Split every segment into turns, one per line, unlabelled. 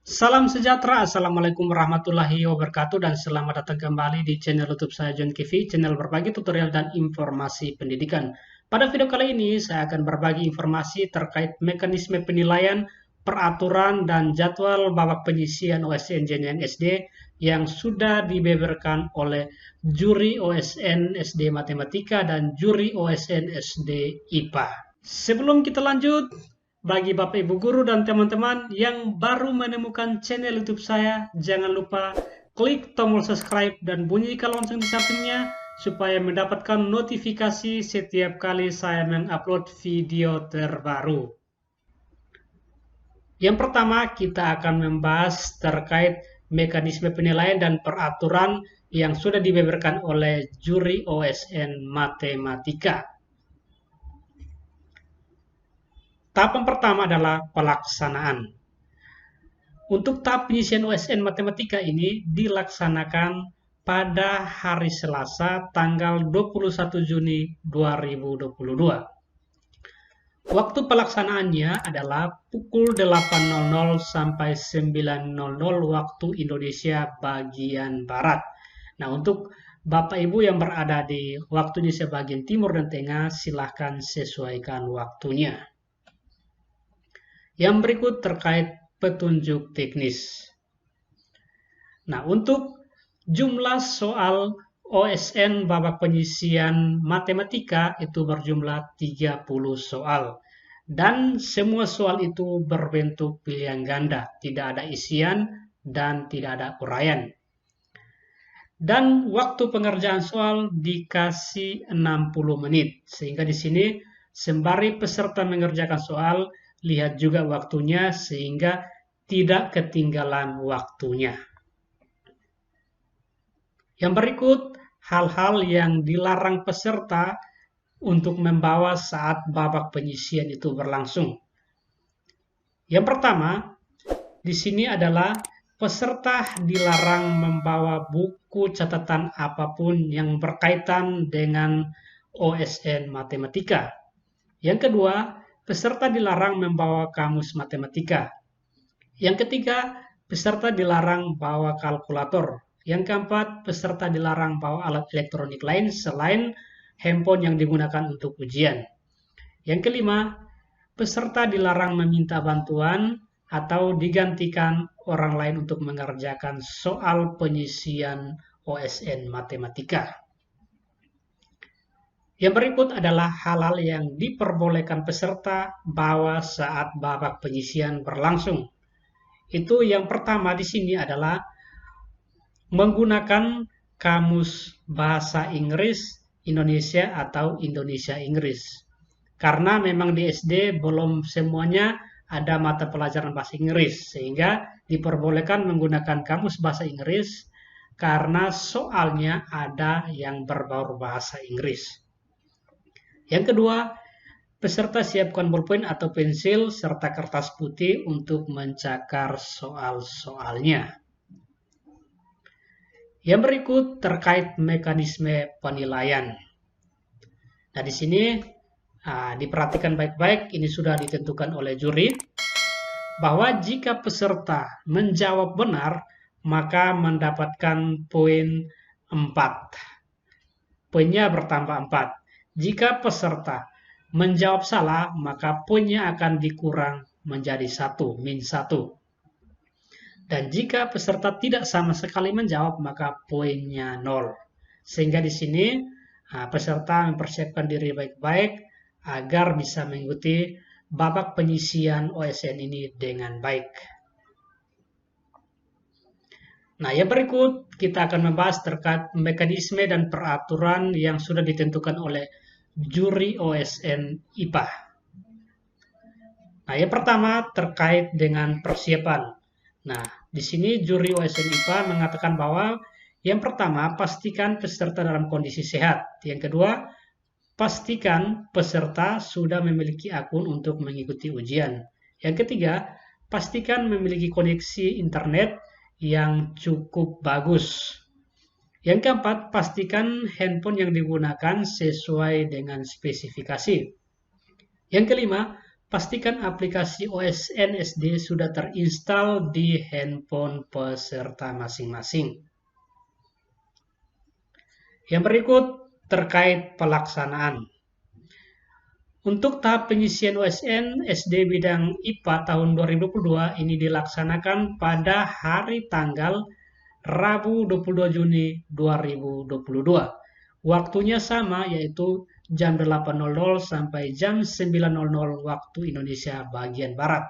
Salam sejahtera, Assalamualaikum warahmatullahi wabarakatuh, dan selamat datang kembali di channel YouTube saya John Kivi, channel berbagi tutorial dan informasi pendidikan. Pada video kali ini, saya akan berbagi informasi terkait mekanisme penilaian, peraturan, dan jadwal babak penyisian OSN Jenjang SD yang sudah dibeberkan oleh juri OSN SD Matematika dan juri OSN SD IPA. Sebelum kita lanjut, bagi Bapak Ibu Guru dan teman-teman yang baru menemukan channel YouTube saya, jangan lupa klik tombol subscribe dan bunyikan lonceng di sampingnya supaya mendapatkan notifikasi setiap kali saya mengupload video terbaru. Yang pertama, kita akan membahas terkait mekanisme penilaian dan peraturan yang sudah dibeberkan oleh juri OSN Matematika. Tahapan pertama adalah pelaksanaan. Untuk tahap penyisian OSN Matematika ini dilaksanakan pada hari Selasa tanggal 21 Juni 2022. Waktu pelaksanaannya adalah pukul 8.00 sampai 9.00 waktu Indonesia bagian Barat. Nah, untuk Bapak Ibu yang berada di waktu Indonesia bagian Timur dan Tengah, silahkan sesuaikan waktunya. Yang berikut terkait petunjuk teknis. Nah, untuk jumlah soal OSN babak penyisian matematika itu berjumlah 30 soal. Dan semua soal itu berbentuk pilihan ganda, tidak ada isian dan tidak ada uraian. Dan waktu pengerjaan soal dikasih 60 menit. Sehingga di sini sembari peserta mengerjakan soal, lihat juga waktunya sehingga tidak ketinggalan waktunya. Yang berikut, hal-hal yang dilarang peserta untuk membawa saat babak penyisian itu berlangsung. Yang pertama, di sini adalah peserta dilarang membawa buku catatan apapun yang berkaitan dengan OSN Matematika. Yang kedua, peserta dilarang membawa kamus matematika. Yang ketiga, peserta dilarang bawa kalkulator. Yang keempat, peserta dilarang bawa alat elektronik lain selain handphone yang digunakan untuk ujian. Yang kelima, peserta dilarang meminta bantuan atau digantikan orang lain untuk mengerjakan soal penyisian OSN Matematika. Yang berikut adalah hal-hal yang diperbolehkan peserta bawa saat babak penyisian berlangsung. Itu yang pertama di sini adalah menggunakan kamus bahasa Inggris Indonesia atau Indonesia Inggris. Karena memang di SD belum semuanya ada mata pelajaran bahasa Inggris, sehingga diperbolehkan menggunakan kamus bahasa Inggris karena soalnya ada yang berbau bahasa Inggris. Yang kedua, peserta siapkan bolpen atau pensil serta kertas putih untuk mencakar soal-soalnya. Yang berikut terkait mekanisme penilaian. Nah, di sini diperhatikan baik-baik, ini sudah ditentukan oleh juri, bahwa jika peserta menjawab benar, maka mendapatkan poin 4. Poinnya bertambah 4. Jika peserta menjawab salah, maka poinnya akan dikurang menjadi 1, min 1. Dan jika peserta tidak sama sekali menjawab, maka poinnya 0. Sehingga di sini peserta mempersiapkan diri baik-baik agar bisa mengikuti babak penyisian OSN ini dengan baik. Nah, yang berikut kita akan membahas terkait mekanisme dan peraturan yang sudah ditentukan oleh juri OSN IPA. Nah, yang pertama terkait dengan persiapan. Nah, di sini juri OSN IPA mengatakan bahwa yang pertama, pastikan peserta dalam kondisi sehat. Yang kedua, pastikan peserta sudah memiliki akun untuk mengikuti ujian. Yang ketiga, pastikan memiliki koneksi internet yang cukup bagus. Yang keempat, pastikan handphone yang digunakan sesuai dengan spesifikasi. Yang kelima, pastikan aplikasi OSN SD sudah terinstal di handphone peserta masing-masing. Yang berikut terkait pelaksanaan. Untuk tahap penyisian OSN SD bidang IPA tahun 2022 ini dilaksanakan pada hari tanggal Rabu 22 Juni 2022. Waktunya sama, yaitu jam 8.00 sampai jam 9.00 waktu Indonesia bagian Barat.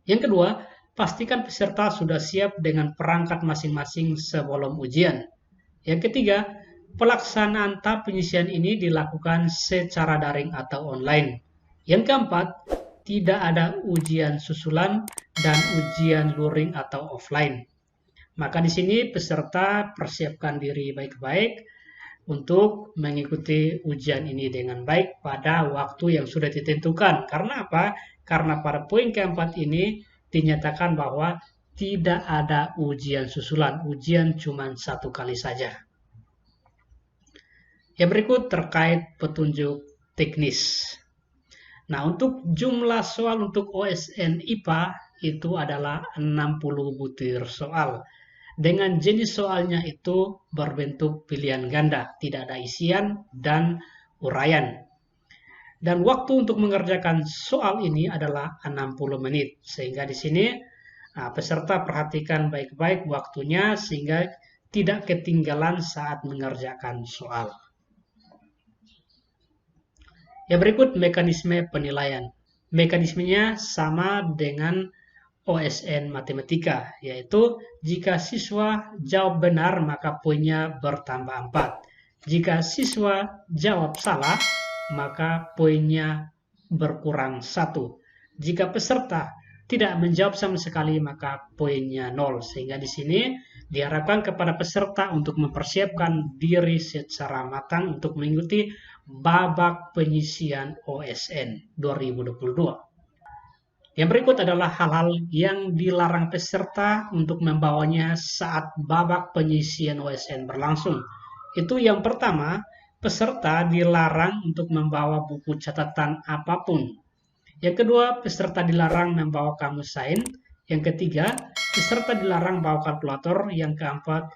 Yang kedua, pastikan peserta sudah siap dengan perangkat masing-masing sebelum ujian. Yang ketiga, pelaksanaan tahap penyisian ini dilakukan secara daring atau online. Yang keempat, tidak ada ujian susulan dan ujian luring atau offline. Maka di sini peserta persiapkan diri baik-baik untuk mengikuti ujian ini dengan baik pada waktu yang sudah ditentukan. Karena apa? Karena pada poin keempat ini dinyatakan bahwa tidak ada ujian susulan, ujian cuma satu kali saja. Yang berikut terkait petunjuk teknis. Nah, untuk jumlah soal untuk OSN IPA itu adalah 60 butir soal. Dengan jenis soalnya itu berbentuk pilihan ganda, tidak ada isian dan uraian. Dan waktu untuk mengerjakan soal ini adalah 60 menit. Sehingga di sini peserta perhatikan baik-baik waktunya sehingga tidak ketinggalan saat mengerjakan soal. Yang berikut mekanisme penilaian. Mekanismenya sama dengan OSN Matematika, yaitu jika siswa jawab benar maka poinnya bertambah 4. Jika siswa jawab salah maka poinnya berkurang 1. Jika peserta tidak menjawab sama sekali maka poinnya 0. Sehingga di sini diharapkan kepada peserta untuk mempersiapkan diri secara matang untuk mengikuti babak penyisian OSN 2022. Yang berikut adalah hal-hal yang dilarang peserta untuk membawanya saat babak penyisian OSN berlangsung. Itu yang pertama, peserta dilarang untuk membawa buku catatan apapun. Yang kedua, peserta dilarang membawa kamus sains. Yang ketiga, peserta dilarang bawa kalkulator. Yang keempat,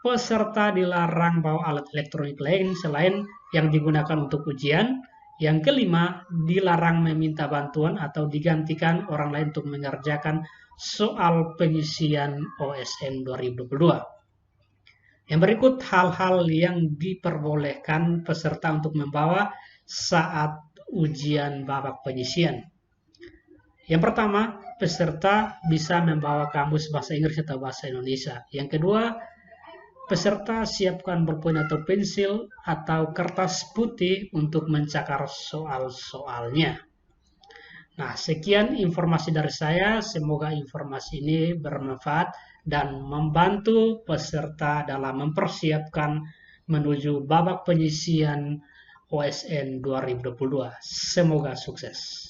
peserta dilarang bawa alat elektronik lain selain yang digunakan untuk ujian. Yang kelima, dilarang meminta bantuan atau digantikan orang lain untuk mengerjakan soal penyisian OSN 2022. Yang berikut hal-hal yang diperbolehkan peserta untuk membawa saat ujian babak penyisian. Yang pertama, peserta bisa membawa kamus bahasa Inggris atau bahasa Indonesia. Yang kedua, peserta siapkan bolpen atau pensil atau kertas putih untuk mencakar soal-soalnya. Nah, sekian informasi dari saya. Semoga informasi ini bermanfaat dan membantu peserta dalam mempersiapkan menuju babak penyisian OSN 2022. Semoga sukses.